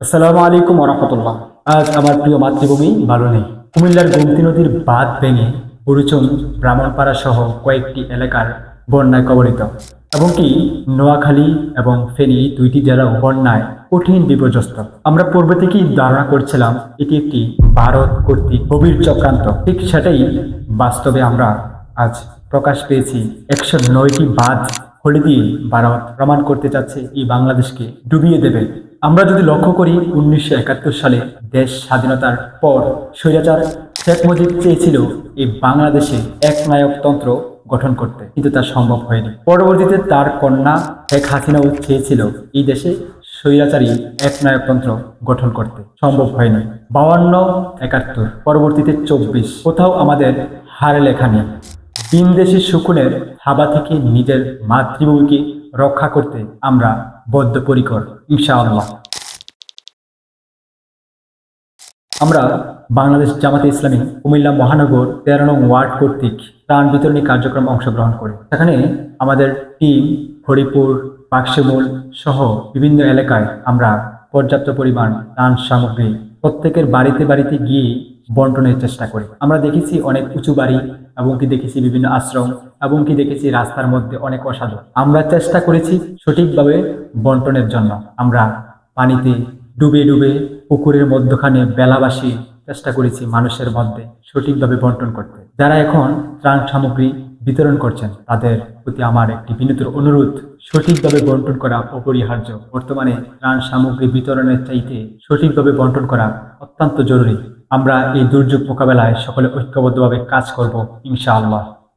আসসালামু আলাইকুম ওরহামতুল্লাহ। আজ আমার প্রিয় মাতৃভূমি ভালো নেই। কুমিল্লার গোমতী নদীর বাঁধ ভেঙে বুড়িচং, ব্রাহ্মণপাড়া সহ কয়েকটি এলাকার বন্যায় কবলিত এবং কি নোয়াখালী এবং ফেনী দুইটি জেলাও বন্যায় কঠিন বিপর্যস্ত। আমরা পূর্বে থেকেই ধারণা করছিলাম এটি একটি ভারত কর্তৃক গভীর চক্রান্ত। ঠিক সেটাই বাস্তবে আমরা আজ প্রকাশ পেয়েছি। 109টি বাঁধ খুলে দিয়ে ভারত প্রমাণ করতে চাচ্ছে এই বাংলাদেশকে ডুবিয়ে দেবে। আমরা যদি লক্ষ্য করি 1971 সালে দেশ স্বাধীনতার পর স্বৈরাচার শেখ মুজিব চেয়েছিল এই বাংলাদেশে একনায়কতন্ত্র গঠন করতে, কিন্তু তা সম্ভব হয়নি। পরবর্তীতে তার কন্যা শেখ হাসিনাও চেয়েছিল এই দেশে স্বৈরাচারী একনায়কতন্ত্র গঠন করতে, সম্ভব হয়নি। 52, 71, পরবর্তীতে 24, কোথাও আমাদের হার লেখা নেই। ভিনদেশি শকুনের থাবা থেকে নিজের মাতৃভূমিকে রক্ষা করতে আমরা বদ্ধপরিকর, ইনশাআল্লাহ। আমরা বাংলাদেশ জামাতে ইসলামী কুমিল্লা মহানগর 13 নং ওয়ার্ড কর্তৃক ত্রাণ বিতরণী কার্যক্রম অংশগ্রহণ করে। সেখানে আমাদের টিম হরিপুর, বাক্সমূল সহ বিভিন্ন এলাকায় আমরা পর্যাপ্ত পরিমাণ ত্রাণ সামগ্রী প্রত্যেকের বাড়িতে বাড়িতে গিয়ে বন্টনের চেষ্টা করি। আমরা দেখেছি অনেক উঁচু বাড়ি, এবং কি দেখেছি বিভিন্ন আশ্রম, এবং কি দেখেছি রাস্তার মধ্যে অনেক অসাধু। আমরা চেষ্টা করেছি সঠিকভাবে বন্টনের জন্য। আমরা পানিতে ডুবে ডুবে পুকুরের মধ্যখানে বেলাবাসী চেষ্টা করেছি মানুষের মধ্যে সঠিকভাবে বন্টন করতে। যারা এখন ত্রাণ সামগ্রী বিতরণ করছেন তাদের প্রতি আমার একটি বিনীত অনুরোধ, সঠিকভাবে বন্টন করা অপরিহার্য। বর্তমানে ত্রাণ সামগ্রী বিতরণের চাইতে সঠিকভাবে বন্টন করা অত্যন্ত জরুরি। আমরা এই দুর্যোগ মোকাবেলায় সকলে ঐক্যবদ্ধভাবে কাজ করব, ইনশাআল্লাহ।